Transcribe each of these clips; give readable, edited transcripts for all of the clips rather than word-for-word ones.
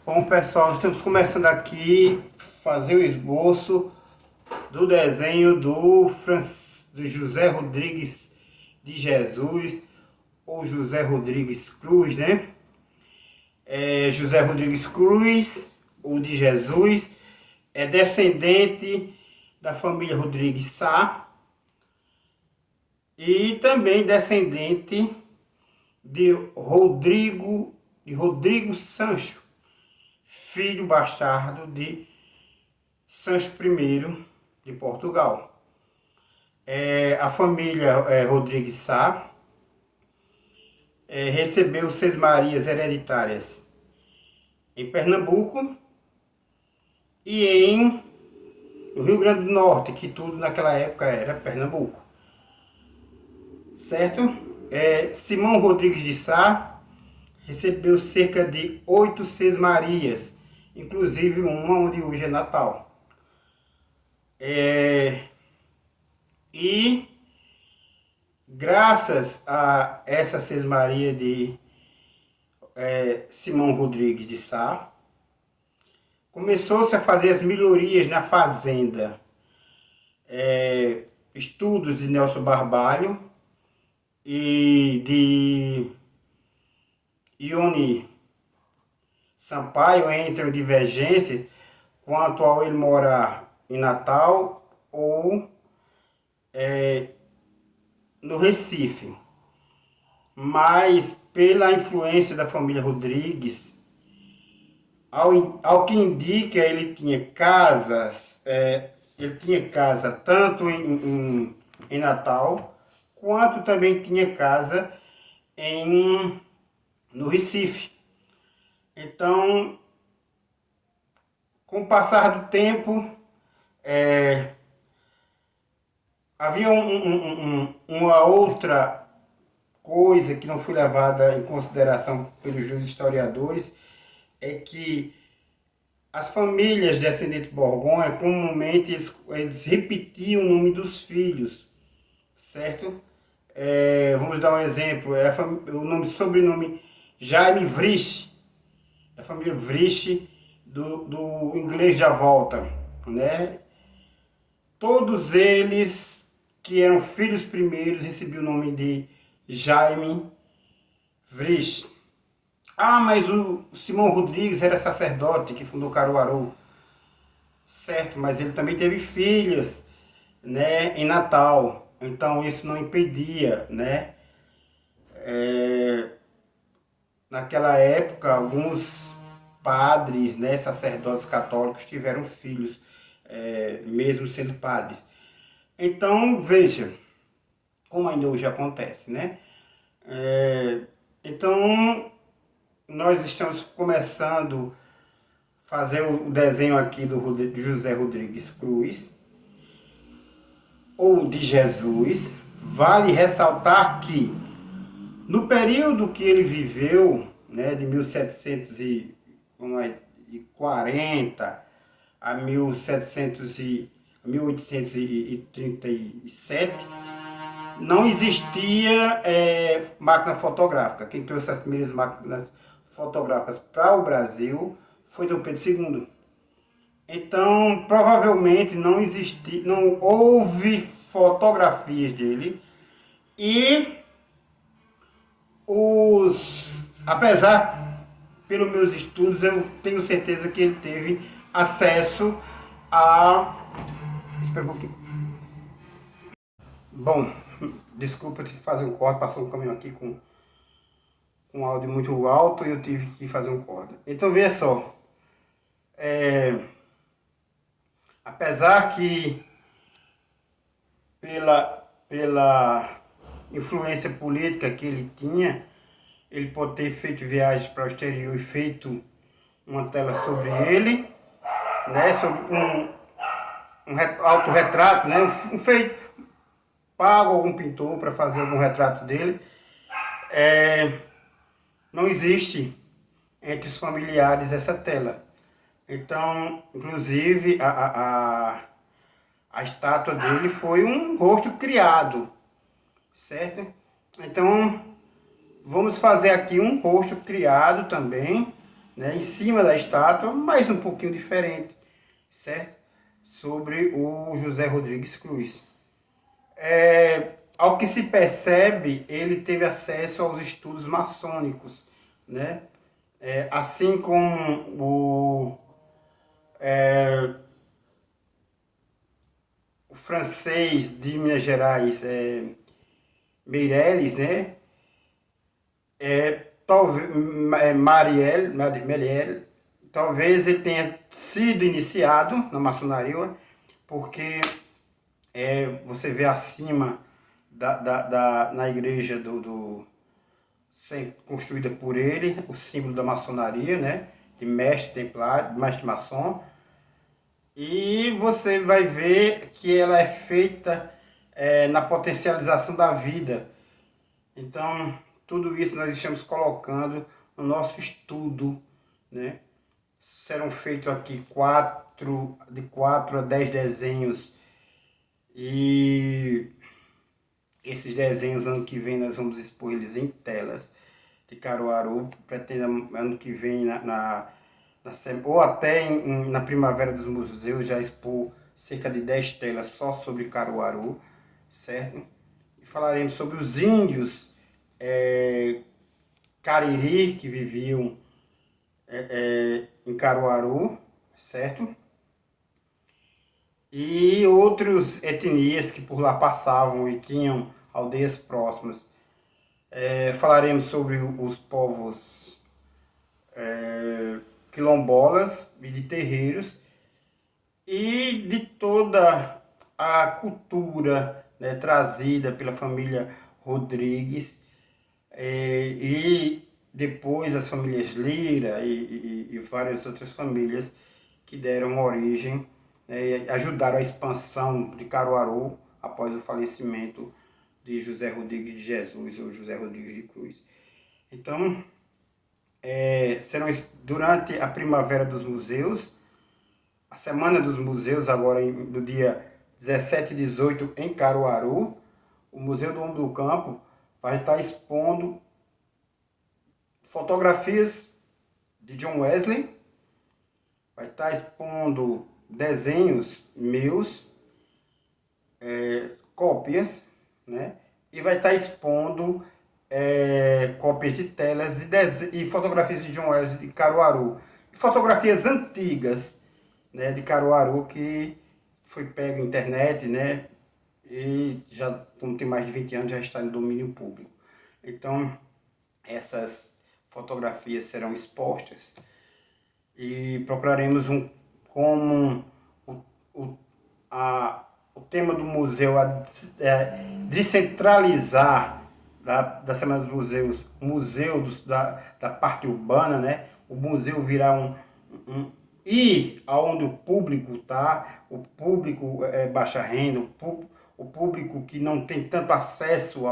Bom, pessoal, estamos começando aqui fazer o esboço do desenho do José Rodrigues de Jesus, ou José Rodrigues Cruz, né? José Rodrigues Cruz, ou de Jesus, é descendente da família Rodrigues Sá e também descendente de Rodrigo Sancho, filho bastardo de Sancho I de Portugal. A família Rodrigues Sá recebeu sesmarias hereditárias em Pernambuco e no Rio Grande do Norte, que tudo naquela época era Pernambuco, certo? Simão Rodrigues de Sá recebeu cerca de 8 sesmarias, inclusive uma onde hoje é Natal. E graças a essa sesmaria de Simão Rodrigues de Sá, começou-se a fazer as melhorias na fazenda. Estudos de Nelson Barbalho e de Ione Sampaio entram em divergências quanto ao ele morar em Natal ou no Recife. Mas pela influência da família Rodrigues, ao que indica, ele tinha casa tanto em Natal, quanto também tinha casa no Recife. Então, com o passar do tempo, havia uma outra coisa que não foi levada em consideração pelos dois historiadores, é que as famílias descendentes de Borgonha, comumente, eles repetiam o nome dos filhos, certo? Vamos dar um exemplo, o sobrenome Jaime Vrich, da família Vrich, do inglês da volta, né? Todos eles, que eram filhos primeiros, recebiam o nome de Jaime Vrich. Mas o Simão Rodrigues era sacerdote que fundou Caruaru. Certo, mas ele também teve filhos, né, em Natal. Então isso não impedia, né? Naquela época, alguns padres, né, sacerdotes católicos tiveram filhos, mesmo sendo padres. Então, veja, como ainda hoje acontece, né? Então, nós estamos começando a fazer o desenho aqui de José Rodrigues Cruz, ou de Jesus. Vale ressaltar que, no período que ele viveu, né, de 1740 a 1837, não existia máquina fotográfica. Quem trouxe as primeiras máquinas fotográficas para o Brasil foi Dom Pedro II. Então, provavelmente não houve fotografias dele e apesar, pelos meus estudos, eu tenho certeza que ele teve acesso a... Espera um pouquinho. Bom, desculpa te fazer um corte, passou um caminhão aqui com um áudio muito alto e eu tive que fazer um corte. Então, veja só, apesar que pela influência política que ele tinha, ele pode ter feito viagens para o exterior e feito uma tela sobre ele, né, sobre um autorretrato, né, pago algum pintor para fazer algum retrato dele. Não existe entre os familiares essa tela. Então, inclusive, a estátua dele foi um rosto criado, certo? Então, vamos fazer aqui um rosto criado também, né, em cima da estátua, mas um pouquinho diferente, certo? Sobre o José Rodrigues Cruz. Ao que se percebe, ele teve acesso aos estudos maçônicos, né? Assim como o francês de Minas Gerais, Meirelles, né? Talvez Marielle, talvez ele tenha sido iniciado na maçonaria, porque você vê acima na igreja construída por ele, o símbolo da maçonaria, né? De mestre templário, mestre maçom. E você vai ver que ela é feita na potencialização da vida. Então, tudo isso nós estamos colocando no nosso estudo, né? Serão feitos aqui de 4 a 10 desenhos, e esses desenhos ano que vem nós vamos expor eles em telas de Caruaru. Pretendo ano que vem ou até na Primavera dos Museus já expor cerca de 10 telas só sobre Caruaru, certo? E falaremos sobre os índios Cariri que viviam em Caruaru, certo? E outras etnias que por lá passavam e tinham aldeias próximas. Falaremos sobre os povos quilombolas e de terreiros e de toda a cultura, né, trazida pela família Rodrigues, e depois as famílias Lira e várias outras famílias que deram origem, né, e ajudaram a expansão de Caruaru após o falecimento de José Rodrigues de Jesus ou José Rodrigues de Cruz. Então, serão durante a Primavera dos Museus, a Semana dos Museus, agora no dia 17 e 18 em Caruaru, o Museu do Homem do Campo vai estar expondo fotografias de John Wesley, vai estar expondo desenhos meus, cópias, né? E vai estar expondo cópias de telas e fotografias de John Wesley de Caruaru. Fotografias antigas, né, de Caruaru que foi pego na internet, né? E já, como tem mais de 20 anos, já está em domínio público. Então, essas fotografias serão expostas e procuraremos como o, o tema do museu descentralizar da Semana dos Museus, o museu da parte urbana, né? O museu virá ir aonde o público está, o público baixa renda, o público que não tem tanto acesso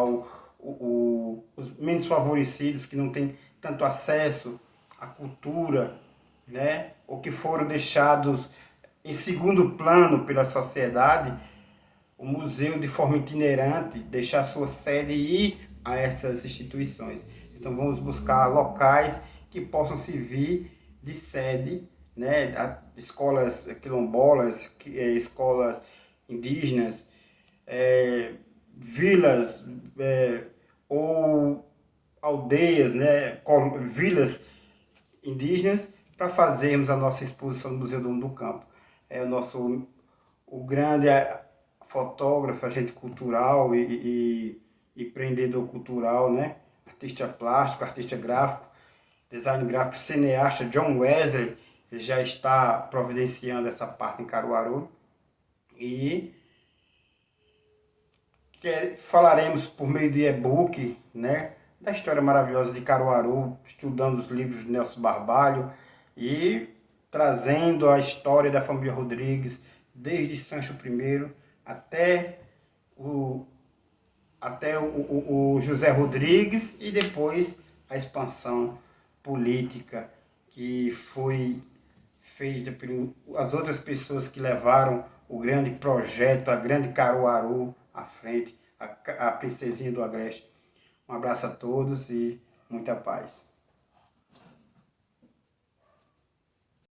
os menos favorecidos, que não tem tanto acesso à cultura, né? Ou que foram deixados em segundo plano pela sociedade. O museu, de forma itinerante, deixar sua sede e ir a essas instituições. Então vamos buscar locais que possam servir de sede, né? Escolas quilombolas, escolas indígenas, vilas ou aldeias, né? Vilas indígenas, para fazermos a nossa exposição no Museu do Homem do Campo. O grande fotógrafo, agente cultural e empreendedor cultural, né? Artista plástico, artista gráfico, design gráfico, cineasta John Wesley já está providenciando essa parte em Caruaru. E falaremos por meio de e-book, né, da história maravilhosa de Caruaru, estudando os livros de Nelson Barbalho e trazendo a história da família Rodrigues, desde Sancho I até o José Rodrigues, e depois a expansão política que foi feita pelas outras pessoas que levaram o grande projeto, a grande Caruaru à frente, a Princesinha do Agreste. Um abraço a todos e muita paz.